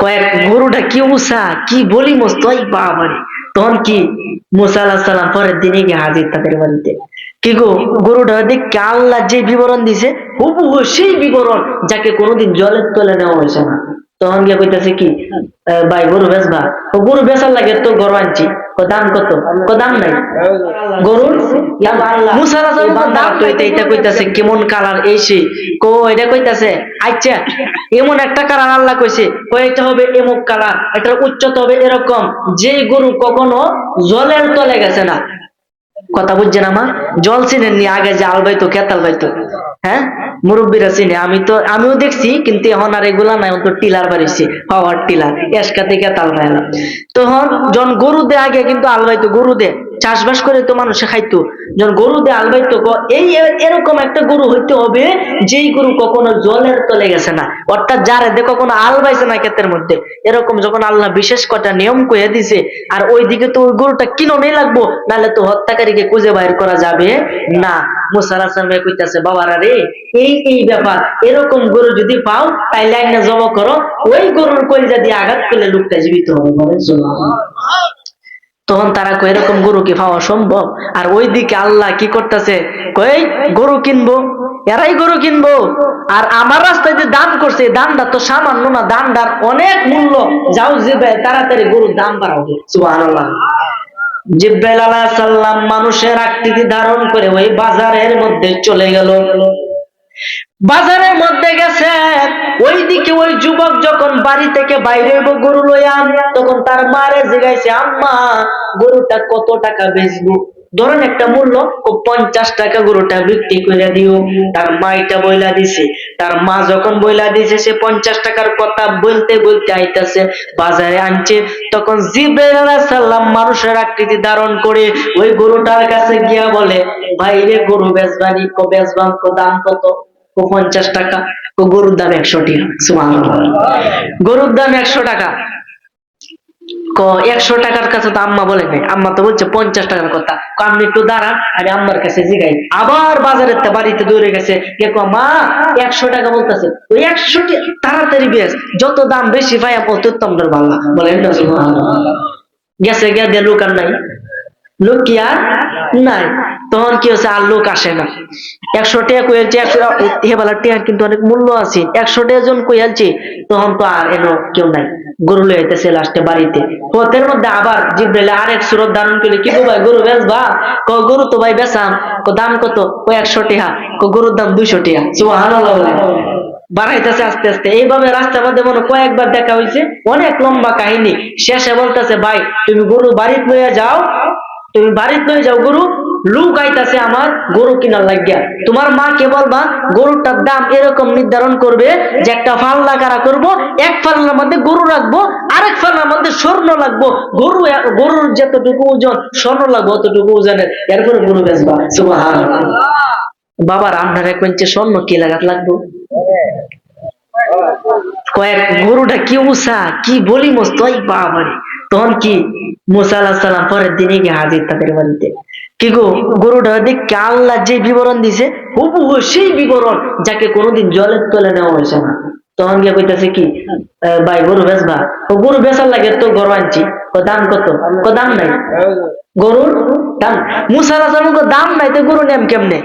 কয়েক গরুটা কি উষা কি বলি মস্ত বাবারে। তখন কি মুসা আলাহিসাল্লাম সালাম পরের দিনে গিয়ে হাজির তাদের বাড়িতে। কি গো, গরুটা দেখে আল্লাহ যে বিবরণ দিছে হুবহু সেই বিবরণ যাকে কোনোদিন জলের তলে নেওয়া হয়েছে না। তখন গিয়ে কইতাছে কি, ভাই গরু বেচবা? গরু বেচার লাগে তো গরু আনছি। দাম কত? দাম নাই গরুর। মুসা আলাহিসাল্লাম দাম এটা কইতাছে কেমন কালার এই সেই এটা কইতাছে আচ্ছা এমন একটা কালার আল্লাহ কইছে এটা হবে এমক কালার, এটার উচ্চতা হবে এরকম, যে গরু কখনো জলের তলে গেছে না। কথা বুঝছেন আমার? জল চিনেননি আগে, যে আল বাইতো কেতাল বাইতো, হ্যাঁ মুরব্বীরা চিনে, আমিও দেখছি, কিন্তু এখন আর এগুলা নাই, তো টিলার বাড়িছে, পাওয়ার টিলার, এসকা থেকে তাল পায় না। তখন যখন গরু দে আগে কিন্তু আল বাইতো, গরু দে চাষবাস করে তো মানুষে খাইতো, যখন গরু দে আল বাইতো এই এরকম একটা গরু হইতে হবে যেই গরু কখনো জলের তলে গেছে না, অর্থাৎ যারে দে কখনো আল বাইছে না ক্ষেতের মধ্যে। এরকম যখন আল্লাহ বিশেষ কটা নিয়ম কয়ে দিছে, আর ওইদিকে তো ওই গরুটা কিননেই লাগবো, নাহলে তো হত্যাকারীকে খুঁজে বাইর করা যাবে না। মুসা আলাইহিস সালাম কইতাছে, বাবারা রে, এই ব্যাপার, এরকম গরু যদি পাও তাইলে আইনা জমা করো, ওই গরুর কলিজা দিয়ে আঘাত করলে লোকটা জীবিত হবে। বলেন সুবহানাল্লাহ। তখন তারা কয় এরকম গরু কি পাওয়া সম্ভব? আর ওইদিকে আল্লাহ কি করতেছে, কই গরু কিনবো, এরাই গরু কিনবো, আর আমার রাস্তায় যে দাম করছে, দামটা তো সামান্য না, দামটার অনেক মূল্য, যাও যে তাড়াতাড়ি গরুর দাম বাড়াবে। সুবহানাল্লাহ। জিব্রাইল আলাইহিস সালাম মানুষের আকৃতি ধারণ করে ওই বাজারের মধ্যে চলে গেল। বাজারের মধ্যে গেছে, ওইদিকে ওই যুবক যখন বাড়ি থেকে বাইরে হইব গরু লইয়া, তখন তার মারে জিগাইছে, আম্মা গরুটা কত টাকা বেচবো? ধরেন একটা মূল্য, ও 50 টাকা গরুটা বিক্রি করে দিও। তার মা এটা বইলা দিছে। তার মা যখন বইলা দিছে, সে 50 টাকার কথা বলতে বলতে আইতাছে, বাজারে আনছে। তখন জিবরাইল আলাইহিস সালাম মানুষের আকৃতি ধারণ করে ওই গরুটার কাছে গিয়া বলে, ভাই রে গরু বেচবানি? বেচবাম। দাম কত? 50 টাকা। গরুর দাম 100 টাকা। সুবহানাল্লাহ। গরুর দাম 100 টাকা। 100 টাকার কাছে তো আম্মা বলে নাই, আম্মা তো বলছে 50 টাকার কথা। আপনি একটু দাঁড়ান, আমি আম্মার কাছে জিগাই। আবার বাজারের বাড়িতে দৌড়ে গেছে, মা 100 টাকা বলতেছে, ওই 100 তাড়াতাড়ি বেশ, যত দাম বেশি পাই তত তোমার ভালো। বলেন না সুবহানাল্লাহ। গেছে গিয়া দিয়ে লোক আর নাই, লোক কি আর নাই। তখন কি হচ্ছে, আর লোক আসে না। 100 টাকা কইয়াছে, 100 হেবালার টাকার কিন্তু অনেক মূল্য আছে, 100 টাকা জন কইয়াছে। তখন তো আর এনো কেউ নাই, গরু লয়ে আইতেছে লাস্টে বাড়িতে। পথের মধ্যে আবার জিব্রাইল আরেক সুরত ধারণ করে, কি গো ভাই গরু বেচবা? গরু তো ভাই বেচাম। দাম কত? 100 টাকা। গরুর দাম 200 টাকা। সুবহানাল্লাহ। বাড়াইতেছে আস্তে আস্তে। এইভাবে রাস্তার মধ্যে মনে কয়েকবার দেখা হয়েছে, অনেক লম্বা কাহিনী। শেষে বলতেছে, ভাই তুমি গরু বাড়িতে লইয়া যাও, তুমি বাড়িতে লইয়া যাও গরু, লোক আইতাছে আমার গরু কিনার লাগিয়া। তোমার মা কে বলবা গরুটার দাম এরকম নির্ধারণ করবে, যে একটা ফাল্লা কারা করবো, এক ফাল্লার মধ্যে গরু রাখবো, আরেক ফাল্লার মধ্যে স্বর্ণ লাগবো, গরুর যতটুকু ওজন স্বর্ণ লাগবো অতটুকু ওজনের, এরপরে গরু বেচবা। সুবহানাল্লাহ। বাবার আপনার এক ইঞ্চি স্বর্ণ কি লাগাত লাগবো? কয়েক গরুটা কি উষা কি বলি মস্ত বাবারে। তখন কি মুসা আলাহিস সালাম পরের দিনে গিয়ে হাজির তাদের বাড়িতে। কি গো, গরুটা দেখে আল্লাহ যে বিবরণ দিছে হুবহু সেই বিবরণ যাকে কোনোদিন জলের তলে নেওয়া হয়েছে না। তখন গিয়ে কইতাছে কি, ভাই গরু বেচবা? গরু বেচার লাগে তো গরু আনছি। দাম কত? দাম নাই গরুর দাম। মুসা আলাহিস সালাম দাম নাই তো গরু নেম কেমনে?